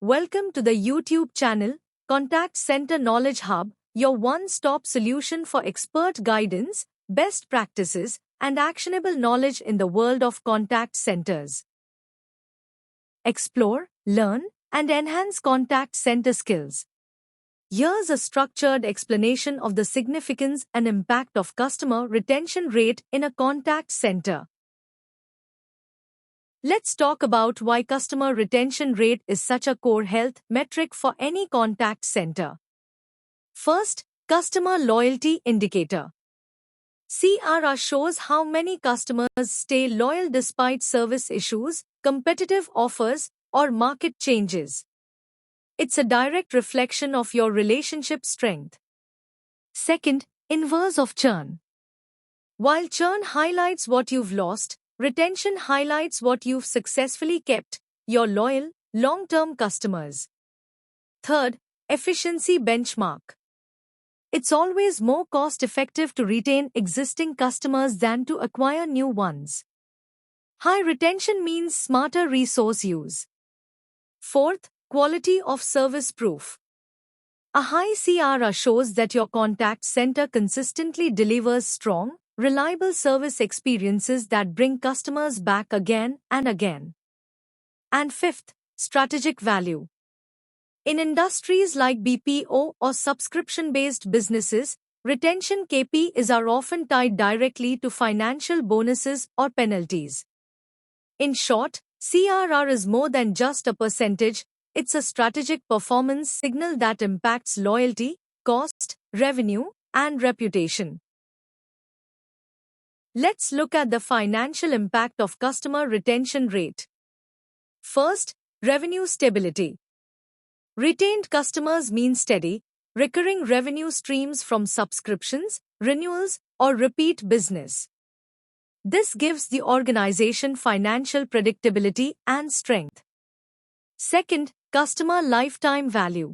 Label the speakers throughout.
Speaker 1: Welcome to the YouTube channel, Contact Center Knowledge Hub, your one-stop solution for expert guidance, best practices, and actionable knowledge in the world of contact centers. Explore, learn, and enhance contact center skills. Here's a structured explanation of the significance and impact of customer retention rate in a contact center. Let's talk about why customer retention rate is such a core health metric for any contact center. First, customer loyalty indicator. CRR shows how many customers stay loyal despite service issues, competitive offers, or market changes. It's a direct reflection of your relationship strength. Second, inverse of churn. While churn highlights what you've lost, retention highlights what you've successfully kept, your loyal, long-term customers. Third, efficiency benchmark. It's always more cost-effective to retain existing customers than to acquire new ones. High retention means smarter resource use. Fourth, quality of service proof. A high CRR shows that your contact center consistently delivers strong, reliable service experiences that bring customers back again and again. And fifth, strategic value. In industries like BPO or subscription-based businesses, retention KPIs are often tied directly to financial bonuses or penalties. In short, CRR is more than just a percentage, it's a strategic performance signal that impacts loyalty, cost, revenue, and reputation. Let's look at the financial impact of customer retention rate. First, revenue stability. Retained customers mean steady, recurring revenue streams from subscriptions, renewals, or repeat business. This gives the organization financial predictability and strength. Second, customer lifetime value.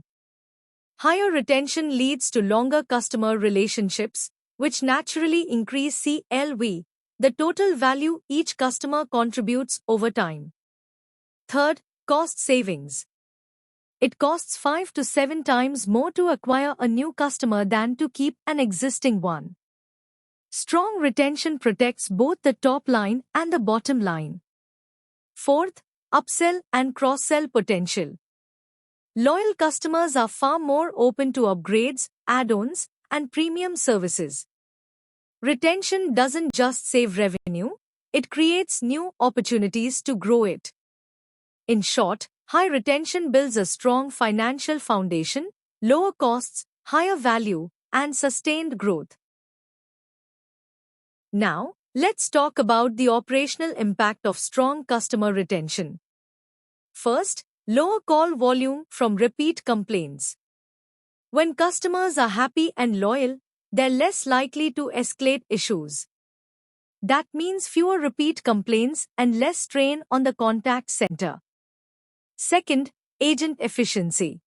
Speaker 1: Higher retention leads to longer customer relationships, which naturally increase CLV, the total value each customer contributes over time. Third, cost savings. It costs 5 to 7 times more to acquire a new customer than to keep an existing one. Strong retention protects both the top line and the bottom line. Fourth, upsell and cross-sell potential. Loyal customers are far more open to upgrades, add-ons, and premium services. Retention doesn't just save revenue, it creates new opportunities to grow it. In short, high retention builds a strong financial foundation, lower costs, higher value, and sustained growth. Now, let's talk about the operational impact of strong customer retention. First, lower call volume from repeat complaints. When customers are happy and loyal, they're less likely to escalate issues. That means fewer repeat complaints and less strain on the contact center. Second, agent efficiency.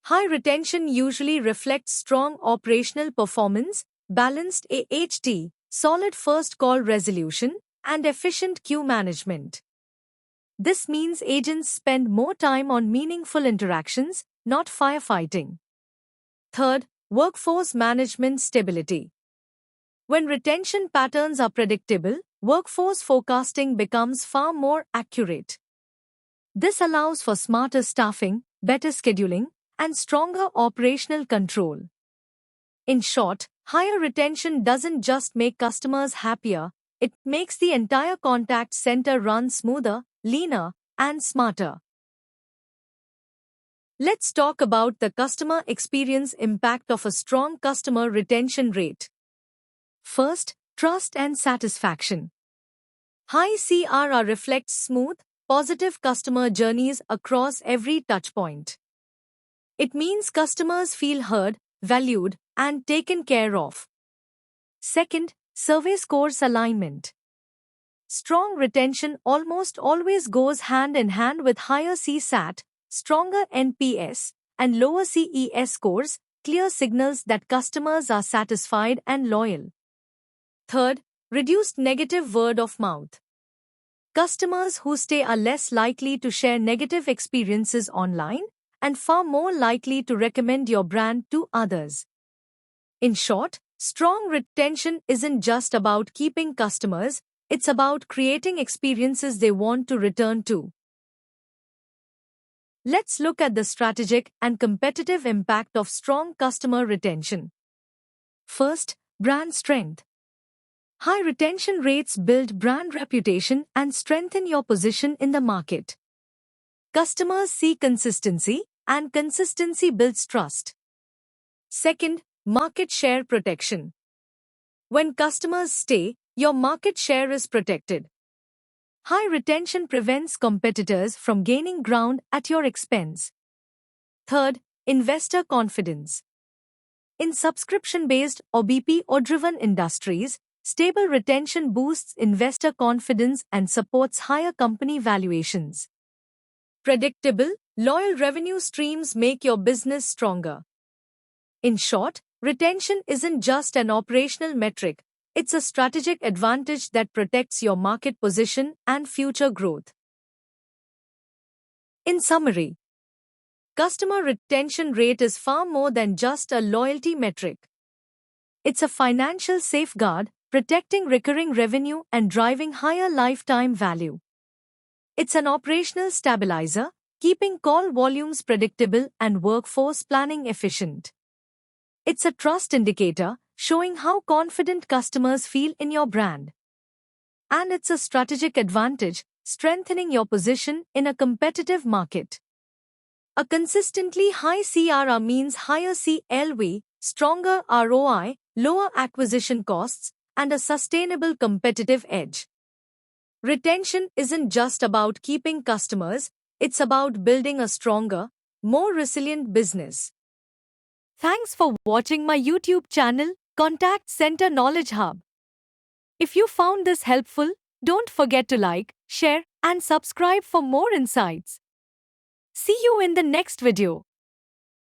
Speaker 1: High retention usually reflects strong operational performance, balanced AHT, solid first call resolution, and efficient queue management. This means agents spend more time on meaningful interactions, not firefighting. Third, workforce management stability. When retention patterns are predictable, workforce forecasting becomes far more accurate. This allows for smarter staffing, better scheduling, and stronger operational control. In short, higher retention doesn't just make customers happier, it makes the entire contact center run smoother, leaner, and smarter. Let's talk about the customer experience impact of a strong customer retention rate. First, trust and satisfaction. High CRR reflects smooth, positive customer journeys across every touchpoint. It means customers feel heard, valued, and taken care of. Second, survey scores alignment. Strong retention almost always goes hand in hand with higher CSAT, stronger NPS, and lower CES scores, clear signals that customers are satisfied and loyal. Third, reduced negative word of mouth. Customers who stay are less likely to share negative experiences online and far more likely to recommend your brand to others. In short, strong retention isn't just about keeping customers, it's about creating experiences they want to return to. Let's look at the strategic and competitive impact of strong customer retention. First, brand strength. High retention rates build brand reputation and strengthen your position in the market. Customers see consistency, and consistency builds trust. Second, market share protection. When customers stay, your market share is protected. High retention prevents competitors from gaining ground at your expense. Third, investor confidence. In subscription-based or BPO-driven industries, stable retention boosts investor confidence and supports higher company valuations. Predictable, loyal revenue streams make your business stronger. In short, retention isn't just an operational metric, it's a strategic advantage that protects your market position and future growth. In summary, customer retention rate is far more than just a loyalty metric. It's a financial safeguard, protecting recurring revenue and driving higher lifetime value. It's an operational stabilizer, keeping call volumes predictable and workforce planning efficient. It's a trust indicator, showing how confident customers feel in your brand. And it's a strategic advantage, strengthening your position in a competitive market. A consistently high CRR means higher CLV, stronger ROI, lower acquisition costs, and a sustainable competitive edge. Retention isn't just about keeping customers, it's about building a stronger, more resilient business. Thanks for watching my YouTube channel, Contact Center Knowledge Hub. If you found this helpful, don't forget to like, share, and subscribe for more insights. See you in the next video.